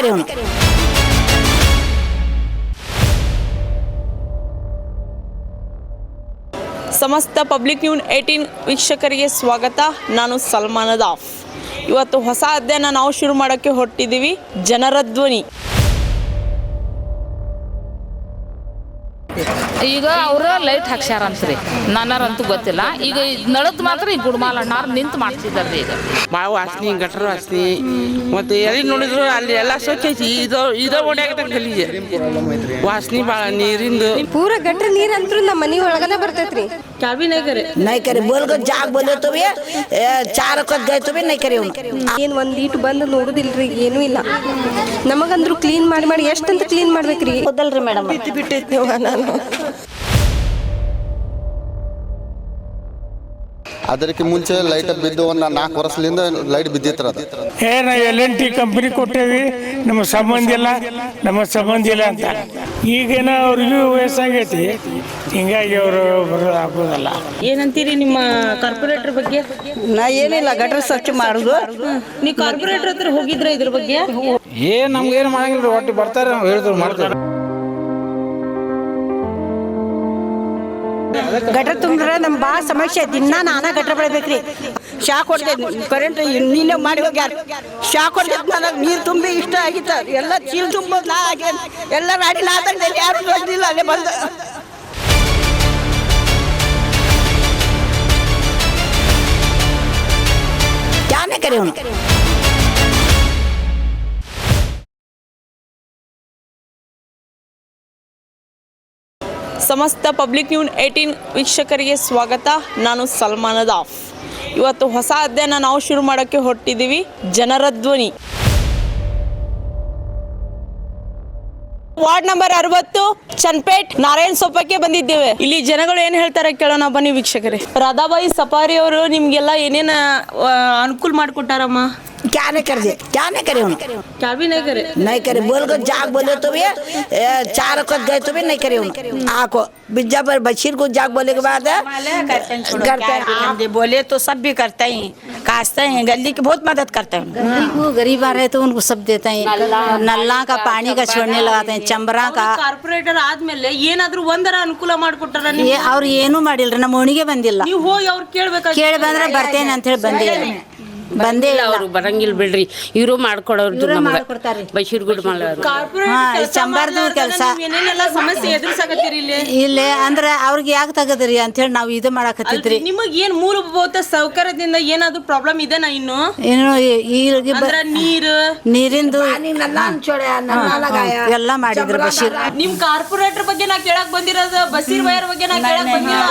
करे ಅವನು. ಸಮಸ್ತ ಪಬ್ಲಿಕ್ ನ್ಯೂಸ್ 18 ವೀಕ್ಷಕರಿಗೆ ಸ್ವಾಗತ. ನಾನು ಸಲ್ಮಾನ್ ಅದಾಫ್. ಇವತ್ತು ಹೊಸ ಅಧ್ಯಯನ ನಾವು ಶುರು ಮಾಡೋಕ್ಕೆ ಹೊರಟಿದ್ದೀವಿ. ಜನರ ಧ್ವನಿ. ಈಗ ಅವ್ರ ಲೈಟ್ ಹಾಕ್ಸ್ಯಾರಂತ್ರಿ, ನನರಂತೂ ಗೊತ್ತಿಲ್ಲ. ಈಗ ನಳದ್ ಮಾತ್ರ ಈ ಗುಡ್ಮಾಲ್ ಅಣ್ಣಾರು ನಿಂತು ಮಾಡ್ತಿದ್ದಾರೆ. ಈಗ ಭಾಳ ವಾಸನೆ, ಗಟ್ರ ವಾಸನೆ, ಮತ್ತೆ ಎಲ್ಲಿ ನೋಡಿದ್ರು ಅಲ್ಲಿ ಎಲ್ಲ ಸ್ವಚ್ಛ ಐತಿ. ಇದ ಓಡ್ಯಾಗತ್ತ ಗಲೀಜ್ ವಾಸನೆ ಭಾಳ ನೀರಿಂದು. ಪೂರ ಗಟ್ರ ನೀರ್ ಅಂತೂ ನಮ್ಮ ಮನಿ ಒಳಗನೆ ಬರ್ತೈತ್ರಿ. ಕ್ಯಾಬಿನ್ नहीं करे बोल को जाग बोले तो भी 4 वक्त गए तो भी नहीं करे ಅವನು. ಏನ್ ಒಂದ್ ಈಟು ಬಂದು ನೋಡುದಿಲ್ರಿ, ಏನೂ ಇಲ್ಲ. ನಮಗಂದ್ರು ಕ್ಲೀನ್ ಮಾಡಿ ಎಷ್ಟಂತ ಕ್ಲೀನ್ ಮಾಡ್ಬೇಕ್ರಿ. ಹೌದಲ್ರಿ ಮೇಡಮ್, ಬಿಟ್ಟೈತಿ ನಾನು. ಅದಕ್ಕೆ ಮುಂಚೆ ಲೈಟ್ ಬಿದ್ದು ಒಂದು 4 ವರ್ಷದಿಂದ ಲೈಟ್ ಬಿದ್ದಿತ್ರ. ಅದು ನಾವು LNT ಕಂಪ್ನಿ ಕೊಟ್ಟೇವಿ, ನಮ್ಮ ಸಂಬಂಧ ಇಲ್ಲ ಅಂತ. ಈಗೇನ ಅವ್ರಿಗೂ ವಯಸ್ಸಾಗೈತಿ, ಹಿಂಗಾಗಿ ಅವರು ಬರೋದು ಆಗೋದಲ್ಲ. ಏನಂತೀರಿ ನಿಮ್ಮ ಕಾರ್ಪೊರೇಟರ್ ಬಗ್ಗೆ? ನಾ ಏನಿಲ್ಲ, ಗಟ್ರ ಸ್ವಚ್ಛ ಮಾಡುದು. ನೀವು ಕಾರ್ಪೊರೇಟರ್ ಹತ್ರ ಹೋಗಿದ್ರ ಇದ್ರ ಬಗ್ಗೆ? ನಮ್ಗೇನು ಮಾಡಂಗಿಲ್ಲ, ಒಟ್ಟು ಬರ್ತಾರೆ, ನಾವು ಹೇಳಿದ್ರು ಮಾಡ್ತಾರೆ. ಗಟ್ರ ತುಂಬ್ರೆ ನಮ್ ಭಾಳ ಸಮಸ್ಯೆ. ದಿನ ನಾನಾ ಗಟ್ರ ಬೆಳಿಬೇಕ್ರಿ. ಶಾಕ್ ಹೊಡ್ತೈತಿ ಕರೆಂಟ್. ನೀನೇ ಮಾಡಿ ಹೋಗ್ಯಾರ, ಶಾಕ್ ಹೊಡ್ತೈತಿ. ನನಗೆ ನೀರು ತುಂಬಿ ಇಷ್ಟ ಆಗಿತ್ತ. ಎಲ್ಲ ಚೀಲ್ ತುಂಬೋದು ನಾ ಆಗ್ಯಾನ, ಎಲ್ಲ ಮಾಡಿ ನಾ ತಂದೆ. ಯಾರು ಬಂದಿಲ್ಲ, ಅಲ್ಲೇ ಬಂದ. ಯಾನೇ ಕರೆ ಅವನು. ಸಮಸ್ತ ಪಬ್ಲಿಕ್ ನ್ಯೂಸ್ 18 ವೀಕ್ಷಕರಿಗೆ ಸ್ವಾಗತ. ನಾನು ಸಲ್ಮಾನ್ ಅದಾಫ್. ಇವತ್ತು ಹೊಸ ಅಧ್ಯಯನ ನಾವು ಶುರು ಮಾಡೋಕ್ಕೆ ಹೊರಟಿದ್ದೀವಿ. ಜನರ ಧ್ವನಿ. ವಾರ್ಡ್ ನಂಬರ್ 60 ಚನ್ಪೇಟ್ ನಾರಾಯಣ್ ಸೊಪ್ಪಕ್ಕೆ ಬಂದಿದ್ದೇವೆ. ಇಲ್ಲಿ ಜನಗಳು ಏನ್ ಹೇಳ್ತಾರೆ ಕೇಳೋಣ ಬನ್ನಿ ವೀಕ್ಷಕರೇ. ರಾಧಾಬಾಯಿ ಸಫಾರಿ ಅವರು ನಿಮ್ಗೆಲ್ಲ ಏನೇನ ಅನುಕೂಲ ಮಾಡಿಕೊಟ್ಟಾರಮ್ಮ? क्या नहीं करे उन्होंने. ಕ್ಯಾಬಿನ್ करे नहीं करे बोल को जाग बोले तो भी 4 वक्त गए तो भी नहीं करे उन्होंने. आको बिज्जा पर बशीर को जाग बोले के बाद करते हैं. बोले तो सब भी करते हैं, काटते हैं, गली की बहुत मदद करते हैं. गली को गरीब आ रहे तो उनको सब देते हैं. नल्ला का पानी का छोड़ने लगाते हैं, चंबरा का. ಕಾರ್ಪೊರೇಟರ್ ಆದ್ಮೇಲೆ ಏನಾದ್ರೂ ಒಂದರ ಅನುಕೂಲ ಮಾಡ್ಕೊಟ್ಟಾರ? ಅವ್ರು ಏನು ಮಾಡಿಲ್ರಿ, ನಮ್ಮ ಓಣಿಗೆ ಬಂದಿಲ್ಲ. ನೀವು ಹೋಗಿ ಅವ್ರು ಕೇಳ್ಬೇಕಾ? ಕೇಳಿ ಬಂದ್ರೆ ಬರ್ತೇನೆ ಅಂತ ಹೇಳಿ ಬಂದೇ ಇಲ್ಲ. ಅವರು ಬರಂಗಿಲ್ಲ ಬಿಡ್ರಿ, ಇವರು ಮಾಡ್ಕೊಡೋರು ನಮ್ಗೆ ಬಶೀರ್ ಗುಡ್ ಚಂಬರ್ದು ಕೆಲಸ ಏನೇನೆಲ್ಲ ಸಮಸ್ಯೆ ಎದುರಿಸಾಕತ್ತೀರಿ ಇಲ್ಲಿ? ಇಲ್ಲೇ ಅಂದ್ರೆ ಅವ್ರಿಗೆ ಯಾಕೆ ತಗದ್ರಿ ಅಂತ ಹೇಳಿ ನಾವು ಇದು ಮಾಡಾಕತ್ತಿದ್ರಿ. ನಿಮಗ್ ಏನ್ ಮೂಲಭೂತ ಸೌಕರ್ಯದಿಂದ ಏನಾದ್ರು ಪ್ರಾಬ್ಲಮ್ ಇದೆನಾ? ಇನ್ನು ಏನು ನೀರಿಂದು ಎಲ್ಲ ಮಾಡಿದ್ರು ಬಶೀರ್. ನಿಮ್ ಕಾರ್ಪೊರೇಟರ್ ಬಗ್ಗೆ ನಾ ಕೇಳಕ್ ಬಂದಿರೋದು, ಬಸೀರ್ ವೈರ್ ಬಗ್ಗೆ ನಾ ಕೇಳಕ್ ಬಂದಿಲ್ಲ.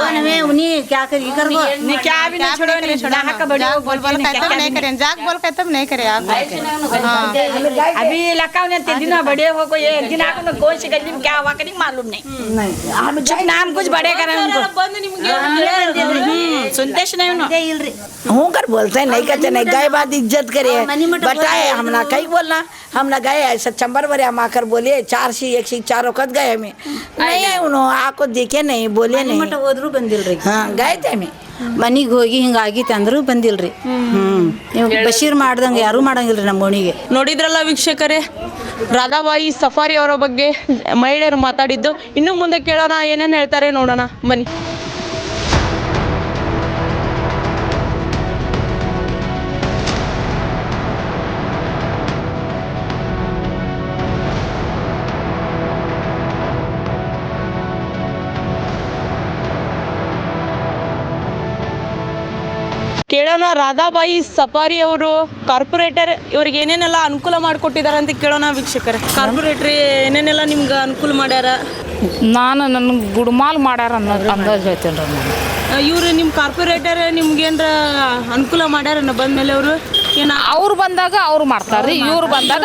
जाग बोल के तब नहीं करे आप. अभी लकाव ने दिन बड़े हो को एक दिन आपको कौन सी गली में क्या हुआ कहीं मालूम नहीं. हम चुप नाम कुछ बड़े करें उनको. ಬಂದು ನಿಮ್ಗೆ सुनते नहीं उन्होंने. हूँ कर बोलते हैं, नहीं कहते नहीं. गए बात इज्जत करे, बताए हमना कहीं बोलना. हमने गए ऐसा चंबर भरे हम आकर बोले 4 वक्त गए. हमें नहीं उन्होंने आपको देखे नहीं, बोले नहीं. ಹೋದ್ರು ಬಂದಿಲ್ರಿ. हाँ गए थे हमें. ಮನಿಗೆ ಹೋಗಿ ಹಿಂಗಾಗಿತ್ತು ಅಂದ್ರು ಬಂದಿಲ್ರಿ. ಬಶೀರ್ ಮಾಡ್ದಂಗ ಯಾರು ಮಾಡಂಗಿಲ್ರಿ ನಮ್ಮ ಓಣಿಗೆ. ನೋಡಿದ್ರಲ್ಲ ವೀಕ್ಷಕರೇ, ರಾಧಾಬಾಯಿ ಸಫಾರಿ ಅವರ ಬಗ್ಗೆ ಮಹಿಳೆಯರು ಮಾತಾಡಿದ್ದು. ಇನ್ನು ಮುಂದೆ ಕೇಳೋಣ ಏನೇನು ಹೇಳ್ತಾರೆ, ನೋಡೋಣ ಬನ್ನಿ. ಕೇಳೋಣ ರಾಧಾಬಾಯಿ ಸಫಾರಿ ಅವರು ಕಾರ್ಪೊರೇಟರ್ ಇವ್ರಿಗೆ ಏನೇನೆಲ್ಲ ಅನುಕೂಲ ಮಾಡಿಕೊಟ್ಟಿದ್ದಾರೆ ಅಂತ ಕೇಳೋಣ ವೀಕ್ಷಕರೇ. ಕಾರ್ಪೊರೇಟರ್ ಏನೇನೆಲ್ಲ ನಿಮ್ಗೆ ಅನುಕೂಲ ಮಾಡ್ಯಾರ? ನನಗೆ ಗುಡ್ಮಾಲ್ ಮಾಡ್ಯಾರ ಅಂದಾಜು ಹೇಳ್ತೇನೆ ರೀ ನಾನು. ಇವ್ರು ನಿಮ್ಮ ಕಾರ್ಪೊರೇಟರ್ ನಿಮ್ಗೇನ್ರ ಅನುಕೂಲ ಮಾಡ್ಯಾರ ಬಂದ್ಮೇಲೆ? ಅವರು ಅವ್ರು ಬಂದಾಗ ಅವ್ರು ಮಾಡ್ತಾರ್ರಿ, ಇವ್ರು ಬಂದಾಗ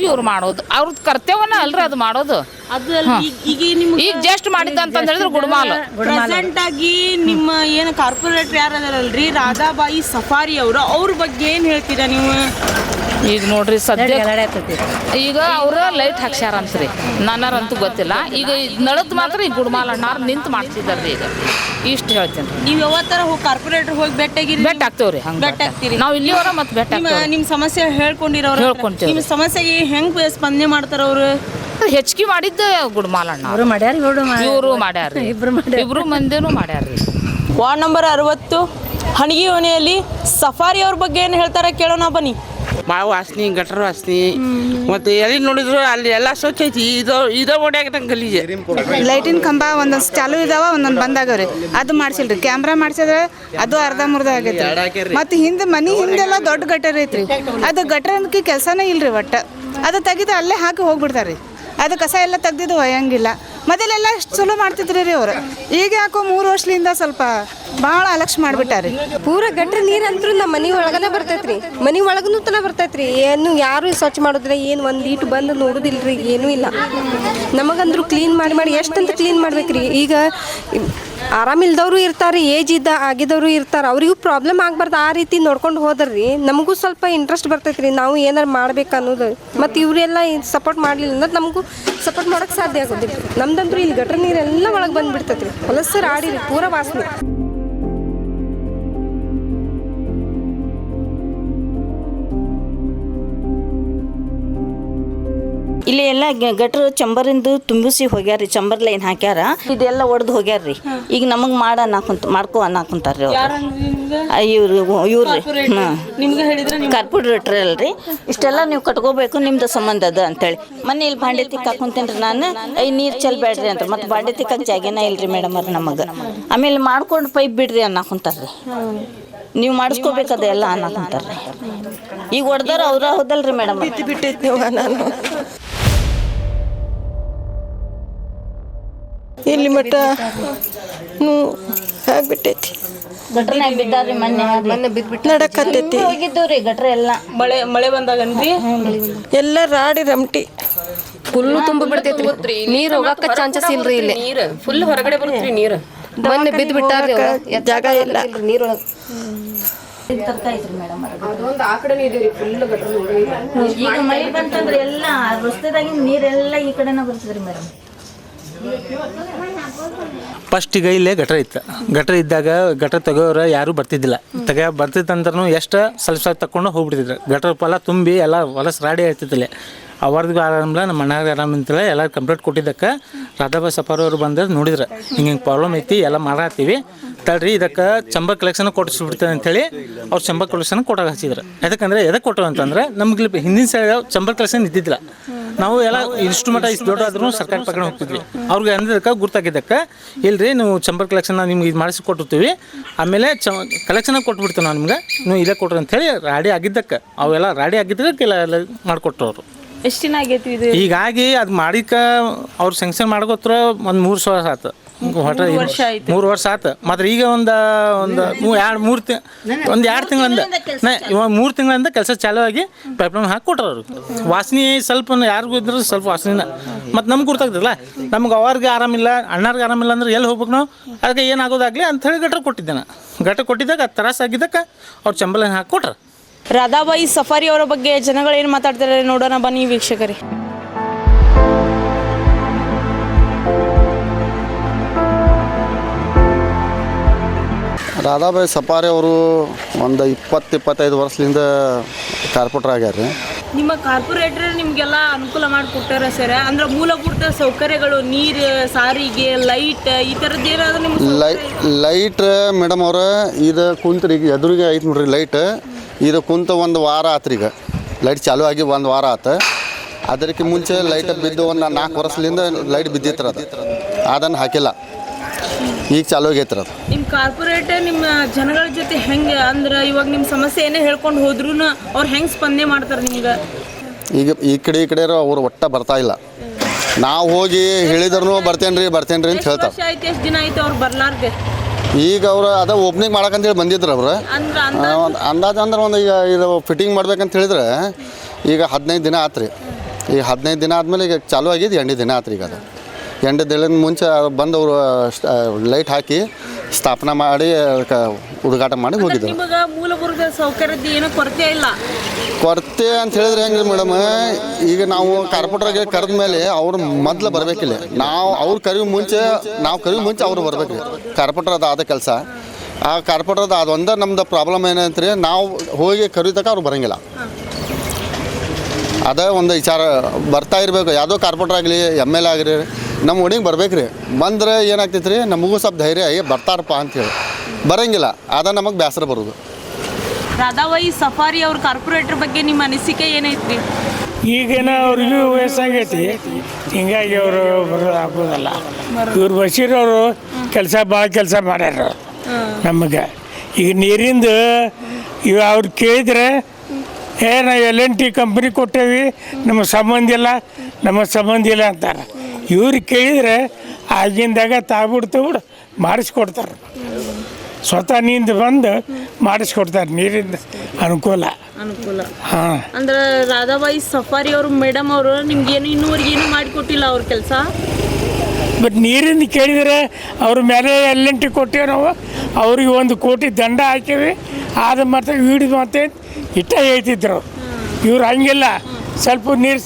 ಇವ್ರು ಮಾಡೋದು ಅವ್ರದ್ದು ಕರ್ತವ್ಯನ ಅಲ್ರಿ ಅದು ಮಾಡೋದು. ಈಗ ಜಸ್ಟ್ ಮಾಡಿದ್ದ ಅಂತ ಹೇಳಿದ್ರೆ ಗುಡ್ಮಾಲ್. ಪ್ರೆಸೆಂಟ್ ಆಗಿ ನಿಮ್ಮ ಏನು ಕಾರ್ಪೊರೇಟರ್ ಯಾರದಾರಲ್ರಿ ರಾಧಾಬಾಯಿ ಸಫಾರಿ ಅವ್ರ ಬಗ್ಗೆ ಏನ್ ಹೇಳ್ತೀರಾ ನೀವು? ಈಗ ನೋಡ್ರಿ ಸದ್ಯ ಈಗ ಅವ್ರ ಲೈಟ್ ಹಾಕ್ಸ್ಯಾರಂತ್ರಿ ನನ್ನರಂತೂ ಗೊತ್ತಿಲ್ಲ ಈಗ ನಳದ್ ಮಾತ್ರ ಈಗ ಗುಡ್ಮಾಲ್ ಅಣ್ಣಾರು ನಿಂತು ಮಾಡ್ತಿದ್ದಾರ್ರಿ ಈಗ ಇಷ್ಟು ಹೇಳ್ತೀನಿ ರೀ. ನೀವು ಯಾವತ್ತರ ಕಾರ್ಪೊರೇಟರ್ ಹೋಗಿ ಭೇಟಿಯಾಗಿರಿ? ಬೆಟ್ ಆಗ್ತೇವ್ರಿ ಹಂಗೆ ಬೆಟ್ ಆಗ್ತೀರಿ? ನಾವು ಇಲ್ಲಿವರ ಮತ್ತೆ ಬೆಟ್ ಆಗ್ತೇವೆ. ನಿಮ್ಮ ಸಮಸ್ಯೆ ಹೇಳ್ಕೊಂಡಿರೋರು ಹೇಳ್ಕೊಂತೀವಿ. ನಿಮ್ಮ ಸಮಸ್ಯೆಗೆ ಹೆಂಗ್ ಸ್ಪಂದನೆ ಮಾಡ್ತಾರ ಅವರು? ಹೆಚ್ಚಿಗೆ ಮಾಡಿದ್ದ ಗುಡ್ಮಾಲ್ ಅಣ್ಣ ಅವರು ಮಾಡ್ಯಾರ ಇವರು ಮಾಡ್ಯಾರ್ರಿ ಇಬ್ರು ಮಂದಿನೂ ಮಾಡ್ಯಾರ್ರಿ. ವಾರ್ಡ್ ನಂಬರ್ 60 ಹಣಗಿ ಓಣಿಯಲ್ಲಿ ಸಫಾರಿ ಅವ್ರ ಬಗ್ಗೆ ಏನು ಹೇಳ್ತಾರೆ ಕೇಳೋಣ ಬನ್ನಿ. ಭಾಳ ವಾಸನೆ, ಗಟರ್ ವಾಸನೆ, ಮತ್ತು ಎಲ್ಲಿ ನೋಡಿದ್ರು ಅಲ್ಲಿ ಎಲ್ಲ ಸ್ವಚ್ಛ ಐತಿ. ಇದೋ ಓಡ್ಯಾಕಂಗೆ ಗಲೀಜೆ. ಲೈಟಿನ ಕಂಬ ಒಂದೊಂದು ಚಾಲು ಇದಾವ, ಒಂದೊಂದು ಬಂದ್ ಆಗವ್ರಿ. ಅದು ಮಾಡ್ಸಿಲ್ರಿ, ಕ್ಯಾಮ್ರಾ ಮಾಡ್ಸಿದ್ರೆ ಅದು ಅರ್ಧ ಮುರ್ಧ ಆಗೈತಿ. ಮತ್ತು ಹಿಂದೆ ಮನೆ ಹಿಂದೆಲ್ಲ ದೊಡ್ಡ ಗಟರ್ ಐತ್ರಿ, ಅದು ಗಟರ್ ಅನ್ನಕ್ಕೆ ಕೆಲಸನೇ ಇಲ್ರಿ ಒಟ್ಟು. ಅದು ತೆಗೆದು ಅಲ್ಲೇ ಹಾಕಿ ಹೋಗ್ಬಿಡ್ತಾರ್ರಿ. ಅದು ಕಸ ಎಲ್ಲ ತೆಗ್ದಿದ್ದು ಒಯ್ಯಂಗಿಲ್ಲ. ಮೊದಲೆಲ್ಲ ಎಷ್ಟು ಚಲೋ ಮಾಡ್ತಿದ್ರಿ ರೀ ಅವರು. ಈಗ ಯಾಕೋ 3 ವರ್ಷದಿಂದ ಸ್ವಲ್ಪ ಭಾಳ ಅಲಕ್ಷ್ಯ ಮಾಡಿಬಿಟ್ಟಾರೆ. ಪೂರ ಗಟ್ರ ನೀರಂತೂ ನಮ್ಮ ಮನೆ ಒಳಗನೆ ಬರ್ತೈತ್ರಿ, ಮನೆ ಒಳಗೂ ತನ ಬರ್ತೈತ್ರಿ. ಏನು ಯಾರು ಸ್ವಚ್ಛ ಮಾಡೋದಿಲ್ಲ, ಏನು ಒಂದು ಈಟು ಬಂದು ನೋಡೋದಿಲ್ರಿ, ಏನೂ ಇಲ್ಲ. ನಮಗಂದ್ರು ಕ್ಲೀನ್ ಮಾಡಿ ಎಷ್ಟಂತ ಕ್ಲೀನ್ ಮಾಡ್ಬೇಕ್ರಿ. ಈಗ ಆರಾಮಿಲ್ದವರು ಇರ್ತಾರೆ, ಏಜ್ ಆಗಿದ್ದವರು ಇರ್ತಾರೆ, ಅವ್ರಿಗೂ ಪ್ರಾಬ್ಲಮ್ ಆಗಬಾರ್ದು. ಆ ರೀತಿ ನೋಡ್ಕೊಂಡು ಹೋದ್ರಿ ನಮಗೂ ಸ್ವಲ್ಪ ಇಂಟ್ರೆಸ್ಟ್ ಬರ್ತೈತ್ರಿ, ನಾವು ಏನಾರು ಮಾಡ್ಬೇಕು ಅನ್ನೋದು. ಮತ್ತು ಇವರೆಲ್ಲ ಸಪೋರ್ಟ್ ಮಾಡಲಿಲ್ಲ ಅಂದ್ರೆ ನಮಗೂ ಸಪೋರ್ಟ್ ಮಾಡೋಕ್ಕೆ ಸಾಧ್ಯ ಆಗೋದಿಲ್ಲ. ನಮ್ದಂದ್ರೂ ಇಲ್ಲಿ ಗಟ್ರ ನೀರೆಲ್ಲ ಒಳಗೆ ಬಂದುಬಿಡ್ತೈತ್ರಿ, ಹೊಲಸರು ಆಡಿರಿ ಪೂರ ವಾಸನೆ. ಇಲ್ಲಿ ಎಲ್ಲ ಗಟ್ರು ಚಂಬರಿಂದು ತುಂಬಿಸಿ ಹೋಗ್ಯಾರ್ರಿ, ಚಂಬರ್ ಲೈನ್ ಹಾಕ್ಯಾರ, ಇದೆಲ್ಲ ಒಡೆದು ಹೋಗ್ಯಾರ್ರಿ. ಈಗ ನಮಗೆ ಮಾಡ್ಕೊ ಅನ್ನಕುಂತಾರ್ರಿ ಅವ್ರು. ಇವ್ರಿ ಕಾರ್ಪೊರೇಟರ್ ಅಲ್ರಿ. ಇಷ್ಟೆಲ್ಲ ನೀವು ಕಟ್ಕೋಬೇಕು, ನಿಮ್ದು ಸಂಬಂಧ ಅದ ಅಂತೇಳಿ ಮೊನ್ನೆ ಇಲ್ಲಿ ಬಾಂಡೆ ತಿಕ್ಕಾಕ್ ಕುಂತೇನ್ರಿ ನಾನು. ನೀರು ಚೆಲ್ಬೇಡ್ರಿ ಅಂತ, ಮತ್ತೆ ಬಾಂಡೆ ತಿಕ್ಕಾಕ ಜಾಗನ ಇಲ್ರಿ ಮೇಡಮ್ ಅವ್ರ ನಮಗೆ. ಆಮೇಲೆ ಮಾಡ್ಕೊಂಡು ಪೈಪ್ ಬಿಡ್ರಿ ಅನ್ನಕುಂತಾರ್ರಿ, ನೀವು ಮಾಡಿಸ್ಕೋಬೇಕದ ಎಲ್ಲ ಅನ್ನಕುಂತಾರ್ರಿ. ಈಗ ಹೊಡೆದಾರ ಅವ್ರ ಹೋದಲ್ರಿ ಮೇಡಮ್. ಬಿಟ್ಟೈತಿ ನಾನು ಇಲ್ಲಿ ಮಟ್ಟ ಆಗ್ಬಿಟ್ಟೈತಿ. ಗಟ್ರನಾಗ ಬಿದ್ದಾರ್ರಿ, ಮೊನ್ನೆ ನಡಕತ್ತೈತಿ. ಹೋಗಿದ್ದವ್ರಿ ಗಟ್ರ ಎಲ್ಲ ಮಳೆ ಬಂದಾಗನ್ರಿ ಎಲ್ಲ ರಾಡಿ ರಮಟಿ ಫುಲ್ಲು ತುಂಬ ಬಿಡ್ತೈತಿ. ನೀರು ಹೋಗಕ್ಕ ಚಾನ್ಸಸ್ ಇಲ್ರಿ ಇಲ್ಲಿ, ಫುಲ್ ಹೊರಗಡೆ ಬರುತ್ತೆ ನೀರು. ಮೊನ್ನೆ ಬಿದ್ದು ಬಿಟ್ಟಾರ್ರಿ, ಜಾಗ ಇಲ್ಲ ನೀರೊಳಗೆ. ಈಗ ಮಳೆ ಬಂತಂದ್ರೆ ಎಲ್ಲ ರಸ್ತೆದಾಗಿನ ನೀರೆಲ್ಲ ಈ ಕಡೆನ ಬರ್ತದ್ರಿ ಮೇಡಮ್. ಫಸ್ಟಿಗೆ ಇಲ್ಲೇ ಗಟ್ರ ಇತ್ತು. ಗಟ್ರ ಇದ್ದಾಗ ಗಟ್ರ ತೆಗೋರು ಯಾರೂ ಬರ್ತಿದ್ದಿಲ್ಲ. ಬರ್ತಿತ್ತಂದ್ರೂ ಎಷ್ಟು ಸ್ವಲ್ಪ ತಗೊಂಡು ಹೋಗ್ಬಿಡ್ತಿದ್ರು. ಗಟ್ರ ಫಲ ತುಂಬಿ ಎಲ್ಲ ಹೊಲಸು ರಾಡಿ ಆಗ್ತಿದ್ದಿಲ್ಲ. ಅವ್ರದ್ದು ಆರಾಮಿಲ್ಲ, ನಮ್ಮ ಮನೆಯಾಗ ಆರಾಮಿಂತಿಲ್ಲ. ಎಲ್ಲ ಕಂಪ್ಲೇಂಟ್ ಕೊಟ್ಟಿದ್ದಕ್ಕೆ ರಾಧಾಬಾಯಿ ಸಫಾರಿ ಅವರು ಬಂದ್ರೆ ನೋಡಿದ್ರೆ ಹಿಂಗೆ ಪ್ರಾಬ್ಲಮ್ ಐತಿ, ಎಲ್ಲ ಮಾಡತ್ತೀವಿ ತಡ್ರಿ, ಇದಕ್ಕೆ ಚಂಬರ್ ಕಲೆಕ್ಷನ್ ಕೊಡಿಸ್ಬಿಡ್ತೇವೆ ಅಂಥೇಳಿ ಅವ್ರು ಚಂಬರ್ ಕಲೆಕ್ಷನ್ ಕೊಟ್ಟಾಗ ಹಚ್ಚಿದ್ರು. ಯಾಕಂದರೆ ಎದಕ್ಕೆ ಕೊಟ್ಟರು ಅಂತಂದ್ರೆ ನಮ್ಗೆ ಹಿಂದಿನ ಸೈಡ್ ಚಂಬರ್ ಕಲೆಕ್ಷನ್ ಇದ್ದಿದ್ದಿಲ್ಲ. ನಾವು ಎಲ್ಲ ಇಷ್ಟು ಮಟ್ಟ ಇಷ್ಟು ದೊಡ್ಡಾದ್ರೂ ಸರ್ಕಾರ ಪಕ್ಕಡೆ ಹೋಗ್ತಿದ್ವಿ. ಅವ್ರಿಗೆ ಅಂದಿದ್ದಕ್ಕೆ ಗುರ್ತಾಗಿದ್ದಕ್ಕೆ ಇಲ್ರಿ ನೀವು ಚಂಬರ್ ಕಲೆಕ್ಷನ್ ನಿಮ್ಗೆ ಇದು ಮಾಡಿಸಿ ಕೊಟ್ಟಿರ್ತೀವಿ, ಆಮೇಲೆ ಕಲೆಕ್ಷನ್ ಕೊಟ್ಬಿಡ್ತೀವಿ ನಾವು ನಿಮ್ಗೆ, ನೀವು ಇಲ್ಲೇ ಕೊಟ್ರಿ ಅಂಥೇಳಿ ರಾಡಿ ಆಗಿದ್ದಕ್ಕೆ ಅವೆಲ್ಲ ರಾಡಿ ಆಗಿದ್ದಕ್ಕೆ ಎಲ್ಲ ಮಾಡಿಕೊಟ್ರು ಅವರು. ಎಷ್ಟು ದಿನ ಆಗೈತಿ ಇದು? ಹೀಗಾಗಿ ಅದು ಮಾಡಿಕ ಅವ್ರು ಸ್ಯಾಂಕ್ಷನ್ ಮಾಡ್ಕೋತ್ರ ಒಂದು 3 ವರ್ಷ ಆಯ್ತು. 3 ವರ್ಷ ಆಯ್ತು. ಮಾತ್ರ ಈಗ ಒಂದು 2 ತಿಂಗಳಿಂದ 3 ತಿಂಗಳಿಂದ ಕೆಲಸ ಚಾಲು ಆಗಿ ಪೈಪ್ಲೈನ್ ಹಾಕಿ ಕೊಟ್ರು ಅವ್ರು. ವಾಸನೆ ಸ್ವಲ್ಪ ಯಾರಿಗೂ ಇದ್ರೆ ಸ್ವಲ್ಪ ವಾಸನೆ ಮತ್ತು ನಮ್ಗೆ ಗೊತ್ತಾಗ್ತದಲ್ಲ, ನಮ್ಗೆ ಅವ್ರಿಗೆ ಆರಾಮಿಲ್ಲ, ಅಣ್ಣಾರ್ಗೆ ಆರಾಮಿಲ್ಲ ಅಂದ್ರೆ ಎಲ್ಲಿ ಹೋಗ್ಬೇಕು ನಾವು, ಅದಕ್ಕೆ ಏನಾಗೋದಾಗಲಿ ಅಂಥೇಳಿ ಗಟ್ರ ಕೊಟ್ಟಿದ್ದೆ ನಾನು. ಗಟ್ರ ಕೊಟ್ಟಿದ್ದಾಗ ತ್ರಾಸಾಗಿದ್ದಕ್ಕೆ ಅವ್ರು ಚಂಬಲೈನ್ ಹಾಕಿ ಕೊಟ್ರು. ರಾಧಾಬಾಯಿ ಸಫಾರಿ ಅವರ ಬಗ್ಗೆ ಜನಗಳು ಏನು ಮಾತಾಡ್ತಾರೆ ನೋಡೋಣ ಬನ್ನಿ ವೀಕ್ಷಕರೇ. ರಾಧಾಬಾಯಿ ಸಫಾರಿ ಅವರು ಒಂದು 20-25 ವರ್ಷದಿಂದ ಕಾರ್ಪೊರೇಟರ್ ಆಗ್ಯಾರ ರೀ. ನಿಮ್ಮ ಕಾರ್ಪೊರೇಟರ್ ನಿಮಗೆಲ್ಲ ಅನುಕೂಲ ಮಾಡಿಕೊಟ್ಟಾರ ಸರ್? ಅಂದ್ರೆ ಮೂಲಭೂತ ಸೌಕರ್ಯಗಳು, ನೀರು, ಸಾರಿಗೆ, ಲೈಟ್, ಈ ಥರದ್ದು ಏನಾದರೂ ನಿಮ್ಗೆ? ಲೈಟ್ ಮೇಡಮ್ ಅವ್ರ ಇದು ಕುಂತ್ರಿ ಈಗ ಎದುರಿಗೆ ಐತೆ ನೋಡ್ರಿ ಲೈಟ್. ಇದು ಕುಂತ 1 ವಾರ ಆತ್ರಿ. ಈಗ ಲೈಟ್ ಚಾಲು ಆಗಿ 1 ವಾರ ಆತು. ಅದಕ್ಕೆ ಮುಂಚೆ ಲೈಟ್ ಬಿದ್ದು ಒಂದು 4 ವರ್ಷದಿಂದ ಲೈಟ್ ಬಿದ್ದಿತ್ತು. ಅದನ್ನು ಹಾಕಿಲ್ಲ, ಈಗ ಚಾಲು ಆಗೈತ್ರಿ ಅದು. ನಿಮ್ಮ ಕಾರ್ಪೊರೇಟರ್ ನಿಮ್ಮ ಜನಗಳ ಜೊತೆ ಹೆಂಗೆ ಅಂದ್ರೆ ಇವಾಗ ನಿಮ್ಮ ಸಮಸ್ಯೆ ಏನೇ ಹೇಳ್ಕೊಂಡು ಹೋದ್ರೂ ಅವ್ರು ಹೆಂಗೆ ಸ್ಪಂದನೆ ಮಾಡ್ತಾರೆ ನಿಮ್ಗೆ? ಈಗ ಈ ಕಡೆ ಅವ್ರು ಒಟ್ಟ ಬರ್ತಾ ಇಲ್ಲ. ನಾವು ಹೋಗಿ ಹೇಳಿದ್ರು ಬರ್ತೇನ್ರಿ ಅಂತ ಹೇಳ್ತಾರೆ. ಎಷ್ಟು ದಿನ ಆಯ್ತು ಅವ್ರು ಬರ್ಲಾರ್ದೆ? ಈಗ ಅವರು ಅದ ಓಪನಿಂಗ್ ಮಾಡಕ್ಕಂತೇಳಿ ಬಂದಿದ್ರು ಅವ್ರು. ಅಂದಾಜು ಅಂದ್ರೆ ಒಂದು ಈಗ ಇದು ಫಿಟ್ಟಿಂಗ್ ಮಾಡ್ಬೇಕಂತ ಹೇಳಿದ್ರೆ ಈಗ 15 ದಿನ ಆತ್ರಿ. ಈಗ 15 ದಿನ ಆದಮೇಲೆ ಈಗ ಚಾಲೂ ಆಗಿದ್ದು 8 ದಿನ ಆತ್ರಿ. ಈಗ ಅದು 8 ದಿನದ ಮುಂಚೆ ಬಂದವರು ಲೈಟ್ ಹಾಕಿ ಸ್ಥಾಪನೆ ಮಾಡಿ ಅದಕ್ಕೆ ಉದ್ಘಾಟನೆ ಮಾಡಿ ಹೋಗಿದ್ದೇವೆ. ನಿಮಗೆ ಮೂಲಭೂತ ಸೌಕರ್ಯದ ಏನೋ ಕೊರತೆ ಇಲ್ಲ. ಕೊರತೆ ಅಂತ ಹೇಳಿದ್ರೆ ಹೆಂಗೆ ಮೇಡಮ್, ಈಗ ನಾವು ಕಾರ್ಪೊರೇಟ್ರಿಗೆ ಕರೆದ ಮೇಲೆ ಅವ್ರು ಮೊದಲು ಬರಬೇಕಿಲ್ಲ. ಅವ್ರು ಕರೆಯುವ ಮುಂಚೆ ಅವ್ರು ಬರ್ಬೇಕು. ಕಾರ್ಪೊರೇಟರ್ ಅದಾದ ಕೆಲಸ. ಆ ಕಾರ್ಪೊರೇಟರ್ದು ಅದೊಂದೇ ನಮ್ದು ಪ್ರಾಬ್ಲಮ್ ಏನಂದ್ರೆ ನಾವು ಹೋಗಿ ಕರೆಯುತ್ತಕ ಅವ್ರು ಬರೋಂಗಿಲ್ಲ. ಅದೇ ಒಂದು ವಿಚಾರ ಬರ್ತಾ ಇರಬೇಕು. ಯಾವುದೋ ಕಾರ್ಪೊರೇಟರ್ ಆಗಲಿ MLA ಆಗಲಿ ನಮ್ಮ ಹುಡುಗಿಗೆ ಬರ್ಬೇಕು ರೀ. ಬಂದ್ರೆ ಏನಾಗ್ತೈತೆ ರೀ, ನಮಗೂ ಸ್ವಲ್ಪ ಧೈರ್ಯ ಬರ್ತಾರಪ್ಪ ಅಂಥೇಳಿ. ಬರೋಂಗಿಲ್ಲ, ಅದ ನಮಗೆ ಬೇಸರ ಬರೋದು. ರಾಧಾಬಾಯಿ ಸಫಾರಿ ಅವ್ರ ಕಾರ್ಪೊರೇಟರ್ ಬಗ್ಗೆ ನಿಮ್ಮ ಅನಿಸಿಕೆ ಏನೈತ್ರಿ? ಈಗೇನ ಅವ್ರಿಗೂ ವಯಸ್ಸಾಗೈತಿ, ಹಿಂಗಾಗಿ ಅವರು ಬರೋದು ಆಗೋದಲ್ಲ. ಇವ್ರು ಬಶೀರ್ ಅವರು ಭಾಳ ಕೆಲಸ ಮಾಡ್ಯಾರ ನಮಗೆ. ಈಗ ನೀರಿಂದು ಇವು ಅವ್ರು ಕೇಳಿದ್ರೆ ನಾವು L&T ಕಂಪ್ನಿ ಕೊಟ್ಟೇವಿ, ನಮಗೆ ಸಂಬಂಧ ಇಲ್ಲ ಅಂತಾರೆ. ಇವ್ರು ಕೇಳಿದರೆ ಆಗಿಂದಾಗ ತಾಬಿಡ್ತು ಮಾಡಿಸ್ಕೊಡ್ತಾರೆ. ಸ್ವತಃ ನಿಂದು ಬಂದು ಮಾಡಿಸ್ಕೊಡ್ತಾರೆ ನೀರಿಂದ ಅನುಕೂಲ. ಹಾಂ, ಅಂದ್ರೆ ರಾಧಾಬಾಯಿ ಸಫಾರಿ ಅವರು ಮೇಡಮ್ ಅವರು ನಿಮ್ಗೇನು ಇನ್ನೂವರೆಗೆ ಏನೂ ಮಾಡಿಕೊಟ್ಟಿಲ್ಲ ಅವ್ರ ಕೆಲಸ. ಬಟ್ ನೀರಿಂದ ಕೇಳಿದರೆ ಅವ್ರ ಮೇಲೆ L&T ಕೊಟ್ಟೇವೆ ನಾವು. ಅವ್ರಿಗೆ 1 ಕೋಟಿ ದಂಡ ಹಾಕೀವಿ. ಆದ ಮತ್ತೆ ವೀಡಿಯೋ ಮತ್ತೆ ಇಟ್ಟ ಹೇಳ್ತಿದ್ರು. ಇವ್ರು ಹಂಗಿಲ್ಲ, ಸ್ವಲ್ಪ ನೀರು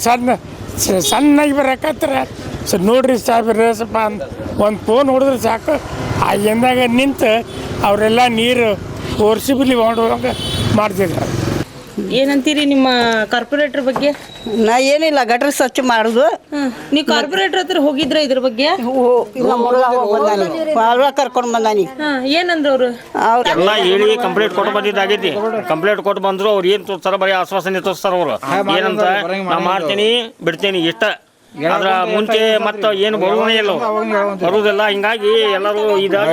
ಸಣ್ಣಗೆ ಬರಕತ್ರ ನೋಡ್ರಿ ಸಾಹೇಬ್ರೆ ಸ್ವಲ್ಪ ಒಂದು ಫೋನ್ ಹೊಡೆದ್ರೆ ಸಾಕು. ಆ ಎಂದಾಗ ನಿಂತು ಅವರೆಲ್ಲ ನೀರು ಓರ್ಸಿಬಿಲಿ ಮಾಡುವಂಗೆ ಮಾಡ್ತಿದ್ರು. ಏನಂತೀರಿ ನಿಮ್ಮ ಕಾರ್ಪೊರೇಟರ್ ಬಗ್ಗೆ? ನಾ ಏನಿಲ್ಲ, ಗಟ್ರ ಸ್ವಚ್ಛ ಮಾಡೋದು. ನೀವು ಕಾರ್ಪೊರೇಟರ್ ಹತ್ರ ಹೋಗಿದ್ರ ಇದ್ರ ಬಗ್ಗೆ? ಕರ್ಕೊಂಡು ಬಂದಾನಿ. ಏನಂದ್ರು ಅವರು? ಎಲ್ಲ ಹೇಳಿ ಕಂಪ್ಲೇಂಟ್ ಕೊಟ್ಟು ಬಂದಿದ್ದಾಗೈತಿ. ಕಂಪ್ಲೇಂಟ್ ಕೊಟ್ಟು ಬಂದ್ರು ಅವ್ರು ಏನು ತೋರಿಸ್ತಾರ, ಬರೀ ಆಶ್ವಾಸನೆ ತೋರಿಸ್ತಾರ. ಅವರು ಏನಂತ ನಾ ಮಾಡ್ತೀನಿ ಬಿಡ್ತೀನಿ ಇಷ್ಟ. ಅದ್ರ ಮುಂಚೆ ಮತ್ತೆ ಏನು ಬರುವುದಿಲ್ಲ. ಹಿಂಗಾಗಿ ಎಲ್ಲರೂ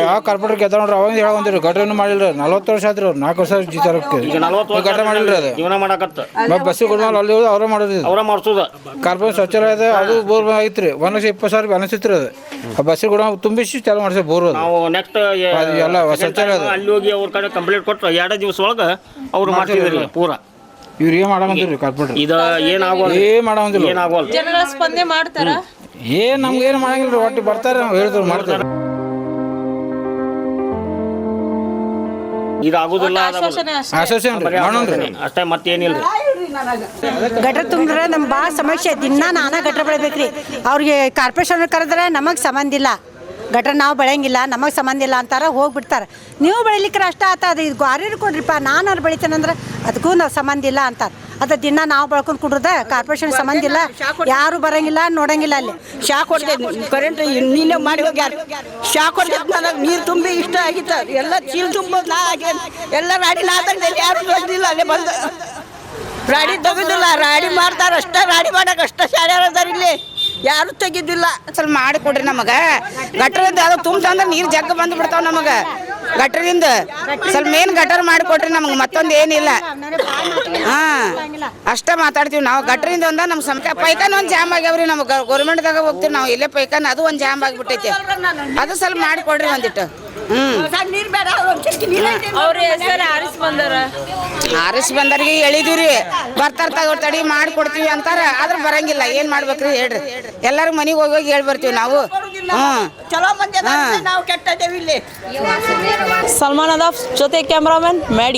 ಯಾವ ಕಾರ್ಪೊರೇಟರ್ ಗೆದ್ದ ನೋಡ್ರಿ, ಅವಾಗ ಹೇಳಂದ್ರಿ ಗಟ್ರನು ಮಾಡಿಲ್ರಿ. 40 ವರ್ಷ ಆದ್ರಿ ಅವ್ರು, 4 ವರ್ಷ ಜೀತಾರಕ್ಕೆ ಈಗ 40 ಗಟ್ರ ಮಾಡಿಲ್ರಿ. ಅದು ಜೀವನ ಮಾಡಕತ್ತ ಬಸ್ಸಿಗೆ ಕೊಡ್ಮೇಲೆ ಅಲ್ಲಿ ಅವ್ರ ಮಾಡೋದು, ಅವ್ರ ಮಾಡ್ಸೋದ. ಕಾರ್ಪೊರೇಟ್ ಶೌಚಾಲಯ ಅದು ಬೋರ್ ಐತ್ರಿ. 1,20,000 ಬ್ಯಾಲೆನ್ಸ್ ಇತ್ತು. ಅದು ಆ ಬಸ್ಸಿಗೆ ಕೂಡ ತುಂಬಿಸಿ ಚಾಲು ಮಾಡಿಸಿ ಬೋರ್. ನಾವು ನೆಕ್ಸ್ಟ್ ಎಲ್ಲ ಶೌಚಾಲಯ ಅಲ್ಲಿ ಹೋಗಿ ಅವ್ರ ಕಡೆ ಕಂಪ್ಲೇಂಟ್ ಕೊಟ್ಟು 2 ದಿವಸ ಒಳಗೆ ಅವ್ರು ಮಾಡ್ತಿದ್ರಿ ಪೂರ. ಇವ್ರು ಏನ್ ಮಾಡಂಗಿಲ್ರಿ ಕಾರ್ಪೊರೇಟರ್. ಇದು ಏನಾಗೋಲ್ಲ, ಮಾಡಂಗಿಲ್ಲ. ಏನಾಗೋಲ್ಲ. ಜನಗಳ ಸ್ಪಂದನೆ ಮಾಡ್ತಾರ? ನಮ್ಗೆ ಏನು ಮಾಡಂಗಿಲ್ರಿ. ಒಟ್ಟು ಬರ್ತಾರೆ, ನಾವು ಹೇಳಿದ್ರು ಮಾಡ್ತಾರೆ. ಇದು ಆಗುದಿಲ್ಲ ಅಷ್ಟೇ, ಮತ್ತೇನಿಲ್ಲ. ಗಟ್ರ ತುಂಬಿದ್ರೆ ನಮ್ಗೆ ಭಾಳ ಸಮಸ್ಯೆ. ದಿನ ನಾನಾ ಗಟ್ರ ಬೆಳಿಬೇಕ್ರಿ. ಅವ್ರಿಗೆ ಕಾರ್ಪೊರೇಷನ್ ಕರೆದ್ರೆ ನಮಗೆ ಸಂಬಂಧ ಇಲ್ಲ, ಗಟ್ರ ನಾವು ಬೆಳೆಯಂಗಿಲ್ಲ, ನಮಗೆ ಸಂಬಂಧ ಇಲ್ಲ ಅಂತಾರೆ, ಹೋಗ್ಬಿಡ್ತಾರೆ. ನೀವು ಬೆಳಿಲಿಕ್ರೆ ಅಷ್ಟೇ ಆತದ, ಇದು ಗಾರಿರು ಕೊಡ್ರಿಪ್ಪ, ನಾನು ಬೆಳಿತೇನೆಂದ್ರೆ ಅದಕ್ಕೂ ನಾವು ಸಂಬಂಧ ಇಲ್ಲ ಅಂತಾರೆ. ಅದು ದಿನ ನಾವು ಬೆಳ್ಕೊಂಡು ಕುಡ್ರದ ಕಾರ್ಪೊರೇಷನ್ ಸಂಬಂಧ ಇಲ್ಲ, ಯಾರು ಬರಂಗಿಲ್ಲ ನೋಡಂಗಿಲ್ಲ. ಅಲ್ಲಿ ಶಾಕ್ ಹೊಡ್ತೈತೆ, ಕರೆಂಟ್ ನೀನೇ ಮಾಡಿ ಹೋಗ್ಯಾರ. ಶಾಕ್ ಹೊಡ್ತೈತೆ, ನನಗೆ ನೀರು ತುಂಬಿ ಇಷ್ಟ ಆಗಿತ್ತು. ಎಲ್ಲ ಚೀಲ ತುಂಬೋದು ನಾ ಆಗಿ ಎಲ್ಲ ರಾಡಿ ನಾತಂಗಲ್ಲಿ ಯಾರು ತೆಗ್ದಿಲ್ಲ. ಅಲ್ಲೇ ಬಂದು ರಾಡಿ ತೆಗೆದಿಲ್ಲ, ರಾಡಿ ಮಾಡ್ತಾರೆ ಅಷ್ಟೇ. ರಾಡಿ ಮಾಡಕ್ಕೆ ಅಷ್ಟೇ ಶಾಡ್ಯಾರ ಅದಾರ, ಇಲ್ಲಿ ಯಾರು ತೆಗಿದ್ದಿಲ್ಲ. ಸ್ವಲ್ಪ ಮಾಡಿ ಕೊಡ್ರಿ ನಮಗೆ. ಗಟ್ರಿಂದ ಅದು ತುಂಬಂದ್ರೆ ನೀರು ಜಗ್ಗ ಬಂದು ಬಿಡ್ತಾವ ನಮಗೆ. ಗಟ್ರಿಂದ ಸ್ವಲ್ಪ ಮೇನ್ ಗಟರ್ ಮಾಡಿಕೊಟ್ರಿ ನಮ್ಗೆ, ಮತ್ತೊಂದು ಏನಿಲ್ಲ. ಅಷ್ಟೇ ಮಾತಾಡ್ತೀವಿ ನಾವು. ಗಟ್ರಿಂದ ಒಂದ ನಮ್ಮ ಪೈಕಾನ ಒಂದು ಜಾಮ್ ಆಗ್ಯಾವ್ರಿ. ನಮ್ಗೆ ಗೌರ್ಮೆಂಟ್ದಾಗ ಹೋಗ್ತೀವಿ ನಾವು, ಇಲ್ಲೇ ಪೈಕಾನ ಅದು ಒಂದು ಜಾಮ್ ಆಗಿಬಿಟ್ಟೈತಿ. ಅದು ಸ್ವಲ್ಪ ಮಾಡಿಕೊಡ್ರಿ ಒಂದಿಟ್ಟು. ಆರಿಸಿ ಬಂದವ್ರಿಗೆ ಹೇಳಿದಿವ್ರಿ, ಬರ್ತಾರ ತಡಿ ಮಾಡಿಕೊಡ್ತೀವಿ ಅಂತಾರ. ಆದ್ರೆ ಬರಂಗಿಲ್ಲ. ಏನ್ ಮಾಡ್ಬೇಕ್ರಿ ಹೇಳ್ರಿ? ಎಲ್ಲಾರು ಮನೆಗೆ ಹೋಗಿ ಹೇಳಿ ಬರ್ತೀವಿ ನಾವು. ಸಲ್ಮಾನ್ ಅದಾಫ್ ಜೊತೆ ಕ್ಯಾಮ್ರಾಮನ್ ಮ್ಯಾಡಿ.